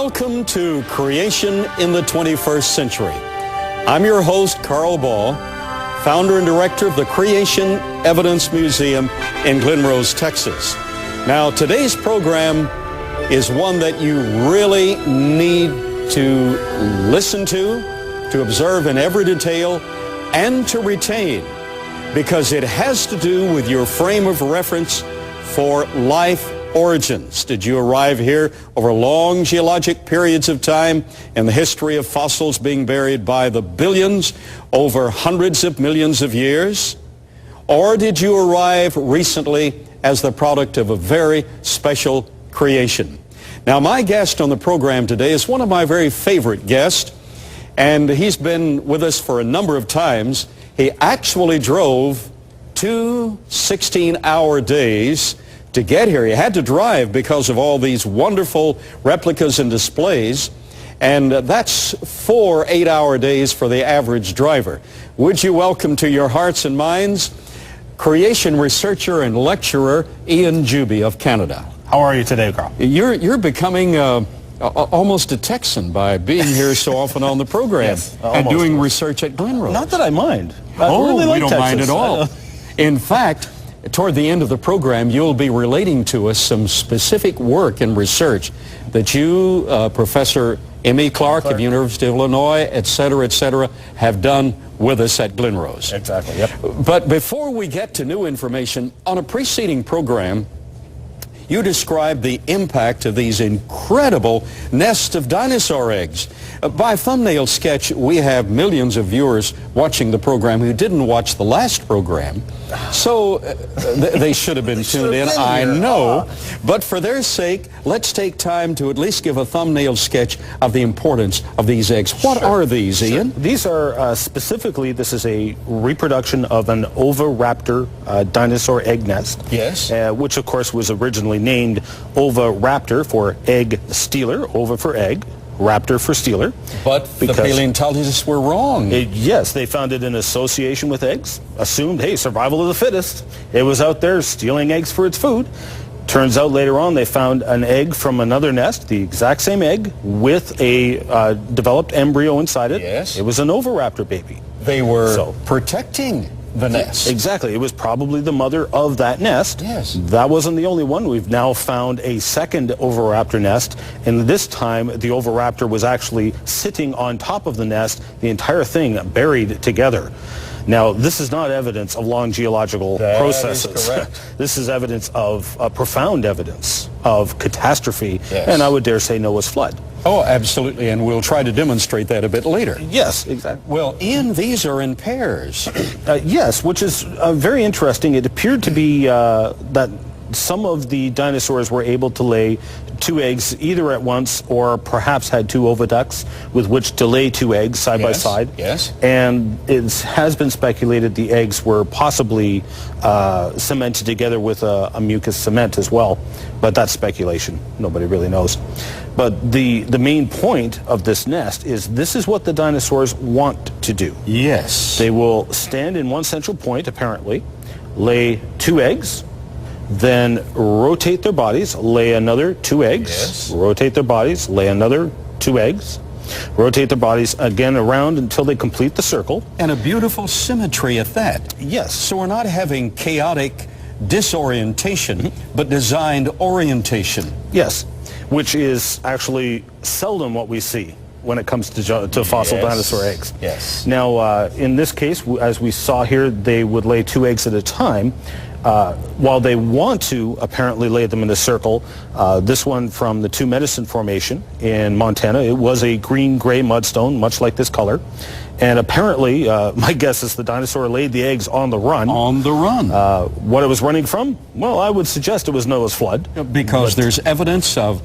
Welcome to Creation in the 21st Century. I'm your host, Carl Ball, founder and director of the Creation Evidence Museum in Glen Rose, Texas. Now, today's program is one that you really need to listen to observe in every detail, and to retain, because it has to do with your frame of reference for life origins. Did you arrive here over long geologic periods of time in the history of fossils being buried by the billions over hundreds of millions of years? Or did you arrive recently as the product of a very special creation? Now, my guest on the program today is one of my very favorite guests, and he's been with us for a number of times. He actually drove 2 16-hour days to get here. He had to drive because of all these wonderful replicas and displays, and that's 4 8-hour days for the average driver. Would you welcome to your hearts and minds creation researcher and lecturer Ian Juby of Canada. How are you today, Carl? You're becoming almost a Texan by being here so often on the program. Yes, and doing research at Glen Rose. Not that I mind. I Oh, really like we don't mind at all. In fact, toward the end of the program, you'll be relating to us some specific work and research that you, Professor Emmy Clark of University of Illinois, et cetera, have done with us at Glen Rose. Exactly, yep. But before we get to new information, on a preceding program, you described the impact of these incredible nests of dinosaur eggs. By thumbnail sketch, we have millions of viewers watching the program who didn't watch the last program. So they should have been tuned in, I know. But for their sake, let's take time to at least give a thumbnail sketch of the importance of these eggs. What are these, Ian? These are specifically, this is a reproduction of an oviraptor dinosaur egg nest. Yes. Which, of course, was originally named oviraptor for egg stealer, ova for egg, raptor for stealer. But the paleontologists were wrong. Yes, they found it in association with eggs, assumed, hey, survival of the fittest. It was out there stealing eggs for its food. Turns out later on they found an egg from another nest, the exact same egg, with a developed embryo inside it. Yes. It was an oviraptor baby. They were protecting the nest. Exactly. It was probably the mother of that nest. Yes. That wasn't the only one. We've now found a second oviraptor nest, and this time the oviraptor was actually sitting on top of the nest, the entire thing buried together. Now, this is not evidence of long geological processes. Is correct. This is evidence of profound evidence of catastrophe, Yes. and I would dare say Noah's flood. Oh, absolutely, and we'll try to demonstrate that a bit later. Yes, exactly. Well, Ian, these are in pairs. Yes, which is very interesting. It appeared to be that some of the dinosaurs were able to lay 2 eggs either at once, or perhaps had 2 oviducts with which to lay 2 eggs side by side. Yes. And it has been speculated the eggs were possibly cemented together with a mucus cement as well. But that's speculation. Nobody really knows. But the main point of this nest is this is what the dinosaurs want to do. Yes. They will stand in one central point, apparently, lay 2 eggs, then rotate their bodies, lay another 2 eggs, Yes. rotate their bodies, lay another 2 eggs, rotate their bodies again around until they complete the circle. And a beautiful symmetry at that. Yes. So we're not having chaotic disorientation, but designed orientation. Yes, which is actually seldom what we see when it comes to fossil dinosaur eggs. Yes. Now, in this case, as we saw here, they would lay 2 eggs at a time. While they want to apparently lay them in a circle, this one from the Two Medicine Formation in Montana, it was a green-gray mudstone, much like this color. And apparently, my guess is the dinosaur laid the eggs on the run. On the run. What it was running from? Well, I would suggest it was Noah's flood. Because there's evidence of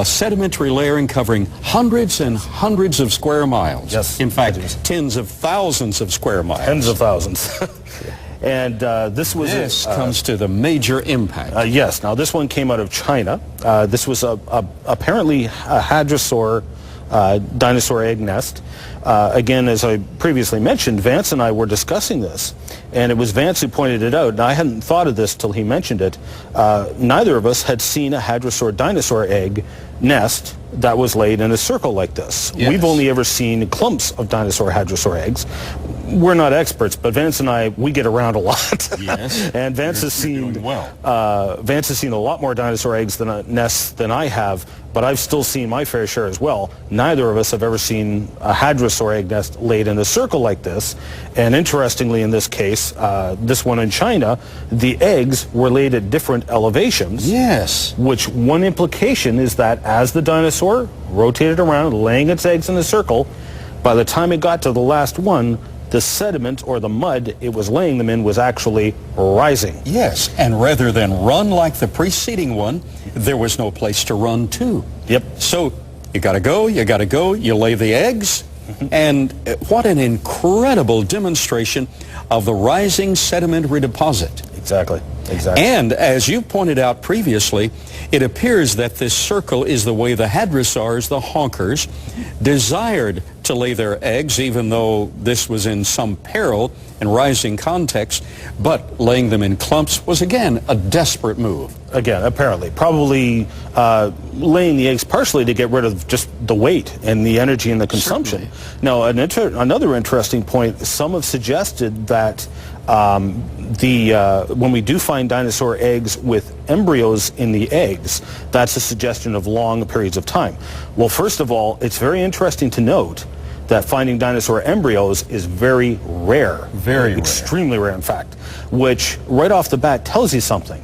sedimentary layering covering hundreds and hundreds of square miles. Yes. In fact, tens of thousands of square miles. Tens of thousands. And this was... This comes to the major impact. Yes. Now, this one came out of China. This was apparently a hadrosaur dinosaur egg nest. Again, as I previously mentioned, Vance and I were discussing this, and it was Vance who pointed it out, and I hadn't thought of this till he mentioned it. Neither of us had seen a hadrosaur dinosaur egg nest that was laid in a circle like this. Yes. We've only ever seen clumps of dinosaur hadrosaur eggs. We're not experts, but Vance and I, we get around a lot. Yes. And Vance has seen Vance has seen a lot more dinosaur eggs nests than I have, but I've still seen my fair share as well. Neither of us have ever seen a hadrosaur egg nest laid in a circle like this. And interestingly, in this case, this one in China, the eggs were laid at different elevations. Yes. Which one implication is that as the dinosaur rotated around, laying its eggs in a circle, by the time it got to the last one, the sediment or the mud it was laying them in was actually rising. Yes, and rather than run like the preceding one, there was no place to run to. Yep. So you got to go, you lay the eggs, and what an incredible demonstration of the rising sedimentary deposit. Exactly. And as you pointed out previously, it appears that this circle is the way the hadrosaurs, the honkers, desired to lay their eggs, even though this was in some peril and rising context, but laying them in clumps was again a desperate move. Again, apparently. Probably laying the eggs partially to get rid of just the weight and the energy and the consumption. Certainly. Now, another interesting point, some have suggested that when we do find dinosaur eggs with embryos in the eggs, that's a suggestion of long periods of time. Well, first of all, it's very interesting to note that finding dinosaur embryos is very rare. Very rare. Extremely rare, in fact, which right off the bat tells you something.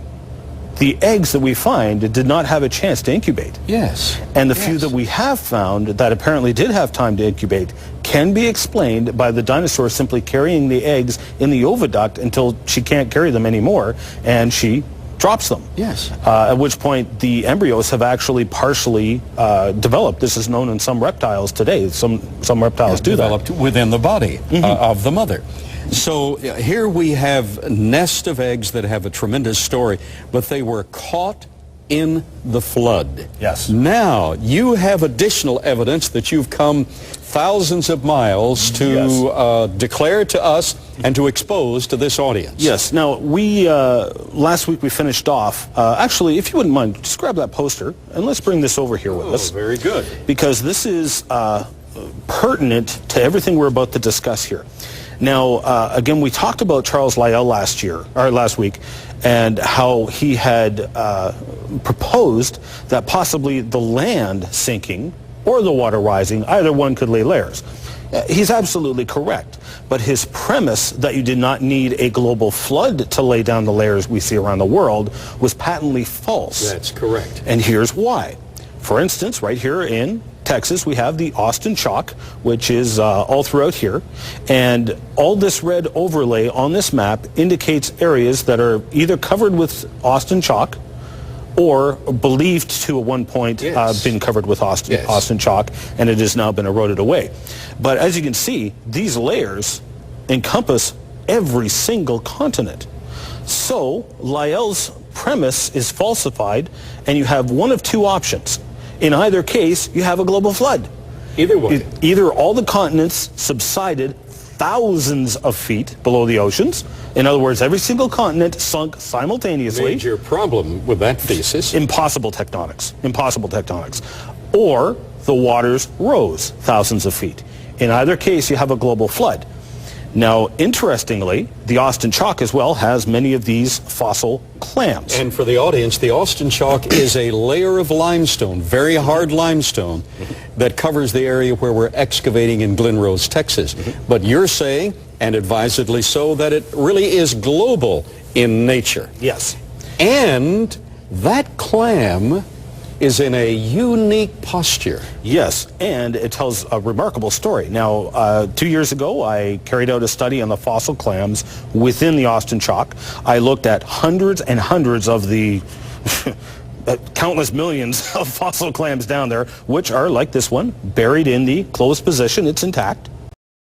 The eggs that we find did not have a chance to incubate. Yes. And the few that we have found that apparently did have time to incubate can be explained by the dinosaur simply carrying the eggs in the oviduct until she can't carry them anymore, and she drops them. Yes. At which point the embryos have actually partially developed. This is known in some reptiles today. Some reptiles do developed that. within the body of the mother. So here we have a nest of eggs that have a tremendous story, but they were caught in the flood. Yes. Now, you have additional evidence that you've come thousands of miles to declare to us and to expose to this audience. Yes. Now, we last week we finished off. Actually, if you wouldn't mind, just grab that poster and let's bring this over here with us. Very good. Because this is pertinent to everything we're about to discuss here. Now, again, we talked about Charles Lyell last week, and how he had proposed that possibly the land sinking or the water rising, either one could lay layers. He's absolutely correct. But his premise that you did not need a global flood to lay down the layers we see around the world was patently false. That's correct. And here's why. For instance, right here in Texas, we have the Austin Chalk, which is all throughout here. And all this red overlay on this map indicates areas that are either covered with Austin Chalk or believed to at one point been covered with Austin Chalk, and it has now been eroded away. But as you can see, these layers encompass every single continent. So Lyell's premise is falsified, and you have one of two options. In either case, you have a global flood. Either way. Either all the continents subsided thousands of feet below the oceans. In other words, every single continent sunk simultaneously. Major problem with that thesis. Impossible tectonics. Impossible tectonics. Or the waters rose thousands of feet. In either case, you have a global flood. Now, interestingly, the Austin Chalk as well has many of these fossil clams. And for the audience, the Austin Chalk is a layer of limestone, very hard limestone, that covers the area where we're excavating in Glen Rose, Texas. But you're saying, and advisedly so, that it really is global in nature. Yes. And that clam is in a unique posture. Yes, and it tells a remarkable story. Now, 2 years ago, I carried out a study on the fossil clams within the Austin Chalk. I looked at hundreds and hundreds of the countless millions of fossil clams down there, which are, like this one, buried in the closed position. It's intact.